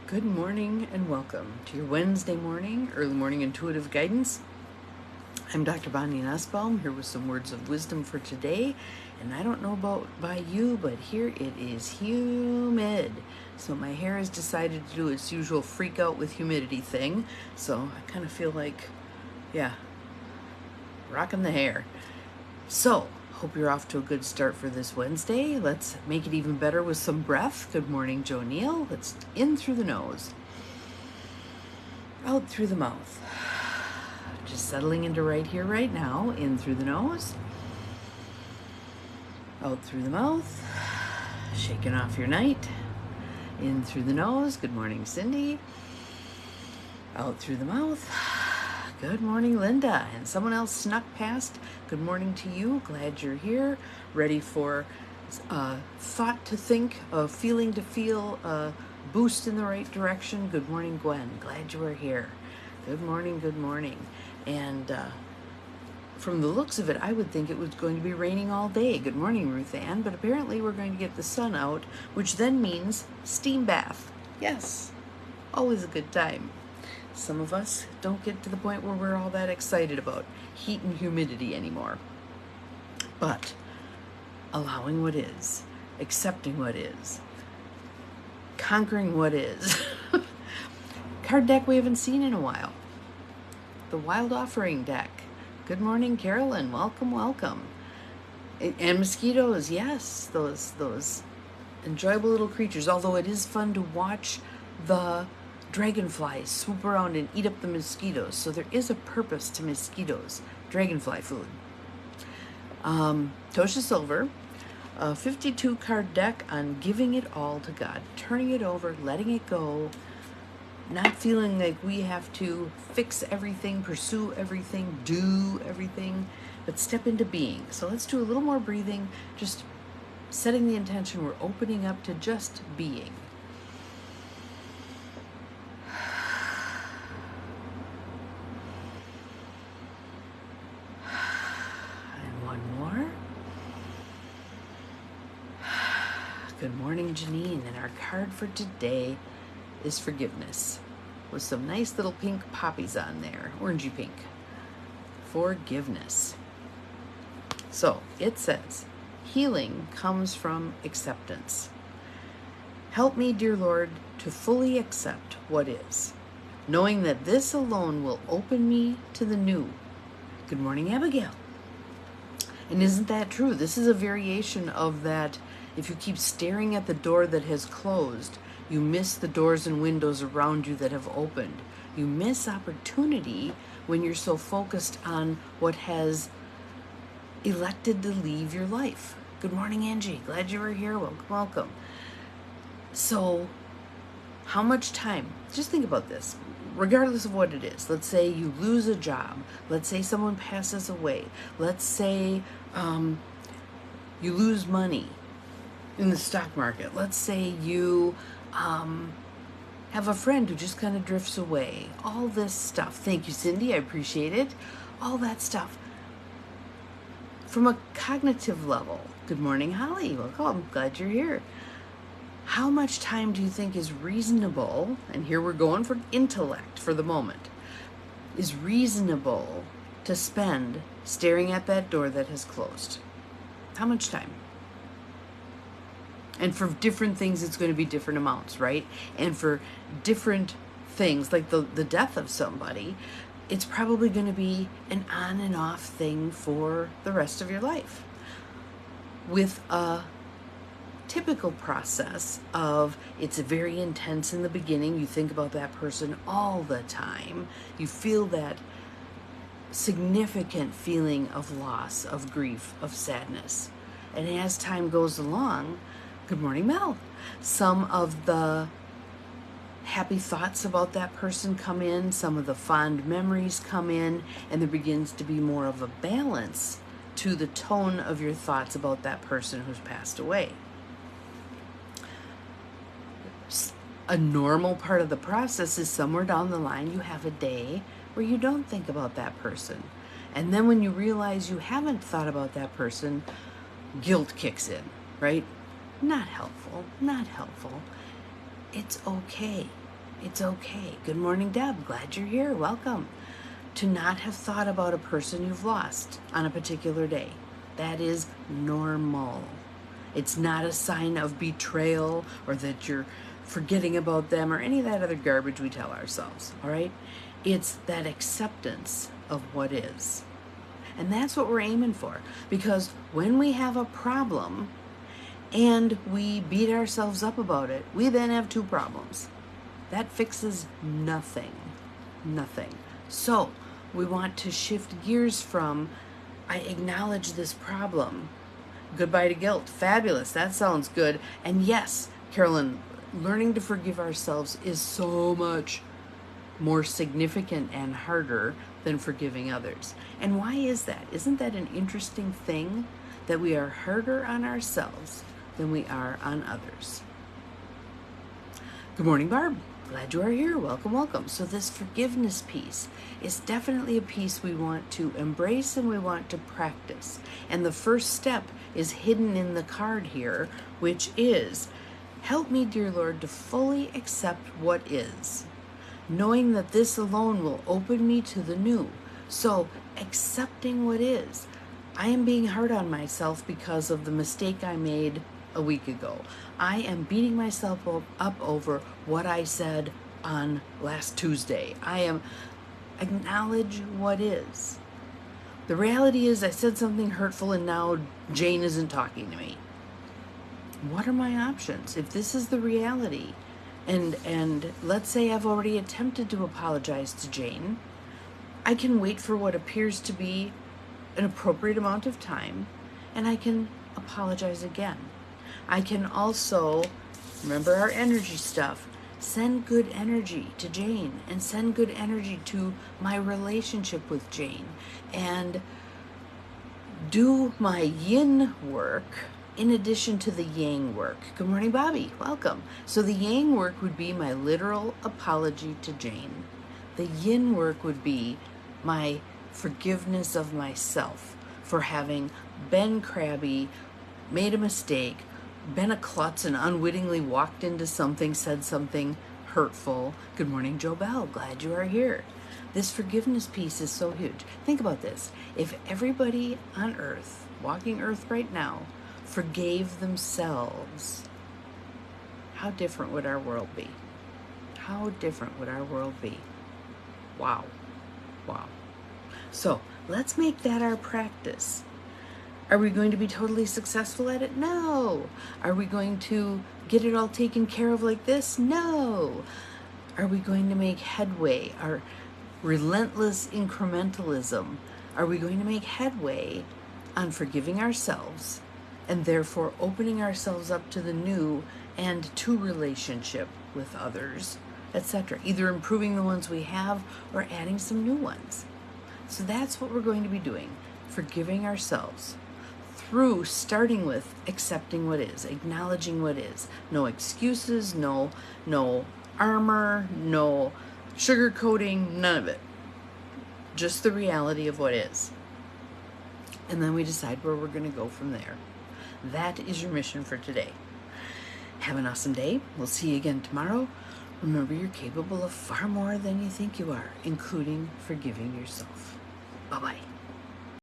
Good morning and welcome to your Wednesday morning, early morning intuitive guidance. I'm Dr. Bonnie Nussbaum here with some words of wisdom for today. And I don't know about by you, but here it is humid. So my hair has decided to do its usual freak out with humidity thing. So I kind of feel like, rocking the hair. So, hope you're off to a good start for this Wednesday. Let's make it even better with some breath. Good morning, Joe Neal. Let's in through the nose, out through the mouth. Just settling into right here, right now. In through the nose, out through the mouth. Shaking off your night. In through the nose. Good morning, Cindy. Out through the mouth. Good morning, Linda. And someone else snuck past. Good morning to you. Glad you're here. Ready for thought to think, a feeling to feel, a boost in the right direction. Good morning, Gwen. Glad you are here. Good morning, good morning. And from the looks of it, I would think it was going to be raining all day. Good morning, Ruth Ann. But apparently we're going to get the sun out, which then means steam bath. Yes, always a good time. Some of us don't get to the point where we're all that excited about heat and humidity anymore. But allowing what is, accepting what is, conquering what is. Card deck we haven't seen in a while. The Wild Offering deck. Good morning, Carolyn. Welcome, welcome. And mosquitoes, yes, those enjoyable little creatures. Although it is fun to watch the dragonflies swoop around and eat up the mosquitoes. So there is a purpose to mosquitoes. Dragonfly food. Tosha Silver, a 52 card deck on giving it all to God, turning it over, letting it go, not feeling like we have to fix everything, pursue everything, do everything, but step into being. So let's do a little more breathing, just setting the intention we're opening up to just being. Good morning, Janine, and our card for today is forgiveness, with some nice little pink poppies on there, orangey pink. Forgiveness. So it says, healing comes from acceptance. Help me, dear Lord, to fully accept what is, knowing that this alone will open me to the new. Good morning, Abigail. And isn't that true? This is a variation of that. If you keep staring at the door that has closed, you miss the doors and windows around you that have opened. You miss opportunity when you're so focused on what has elected to leave your life. Good morning, Angie. Glad you were here. Welcome, welcome. So, how much time? Just think about this. Regardless of what it is, let's say you lose a job. Let's say someone passes away. Let's say you lose money in the stock market. Let's say you have a friend who just kind of drifts away. All this stuff. Thank you, Cindy. I appreciate it. All that stuff. From a cognitive level. Good morning, Holly. Welcome. Glad you're here. How much time do you think is reasonable, and here we're going for intellect for the moment, is reasonable to spend staring at that door that has closed? How much time? And for different things, it's going to be different amounts, right? And for different things, like the death of somebody, it's probably going to be an on and off thing for the rest of your life. With a typical process of it's very intense in the beginning. You think about that person all the time. You feel that significant feeling of loss, of grief, of sadness. And as time goes along, good morning, Mel, some of the happy thoughts about that person come in, some of the fond memories come in, and there begins to be more of a balance to the tone of your thoughts about that person who's passed away. A normal part of the process is somewhere down the line you have a day where you don't think about that person. And then when you realize you haven't thought about that person, guilt kicks in, right? Not helpful, not helpful. It's okay. It's okay. Good morning, Deb. Glad you're here. Welcome. To not have thought about a person you've lost on a particular day. That is normal. It's not a sign of betrayal or that you're forgetting about them or any of that other garbage we tell ourselves, all right? It's that acceptance of what is. And that's what we're aiming for. Because when we have a problem and we beat ourselves up about it, we then have two problems. That fixes nothing. Nothing. So we want to shift gears from, I acknowledge this problem. Goodbye to guilt. Fabulous. That sounds good. And yes, Carolyn, learning to forgive ourselves is so much more significant and harder than forgiving others. And why is that? Isn't that an interesting thing, that we are harder on ourselves than we are on others? Good morning, Barb. Glad you are here. Welcome, welcome. So this forgiveness piece is definitely a piece we want to embrace and we want to practice. And the first step is hidden in the card here, which is, help me, dear Lord, to fully accept what is, knowing that this alone will open me to the new. So accepting what is. I am being hard on myself because of the mistake I made a week ago. I am beating myself up over what I said on last Tuesday. I am acknowledge what is. The reality is I said something hurtful and now Jane isn't talking to me. What are my options? If this is the reality, and let's say I've already attempted to apologize to Jane, I can wait for what appears to be an appropriate amount of time, and I can apologize again. I can also, remember our energy stuff, send good energy to Jane and send good energy to my relationship with Jane and do my yin work in addition to the yang work. Good morning, Bobby. Welcome. So the yang work would be my literal apology to Jane. The yin work would be my forgiveness of myself for having been crabby, made a mistake, been a klutz and unwittingly walked into something, said something hurtful. Good morning, Joe Bell. Glad you are here. This forgiveness piece is so huge. Think about this. If everybody on earth, walking earth right now, forgave themselves, how different would our world be? How different would our world be? Wow. Wow. So let's make that our practice. Are we going to be totally successful at it? No. Are we going to get it all taken care of like this? No. Are we going to make headway? Our relentless incrementalism, are we going to make headway on forgiving ourselves and therefore opening ourselves up to the new and to relationship with others, etc., either improving the ones we have or adding some new ones? So that's what we're going to be doing, forgiving ourselves through starting with accepting what is, acknowledging what is. No excuses, no armor, no sugarcoating, none of it. Just the reality of what is. And then we decide where we're going to go from there. That is your mission for today. Have an awesome day. We'll see you again tomorrow. Remember, you're capable of far more than you think you are, including forgiving yourself. Bye-bye.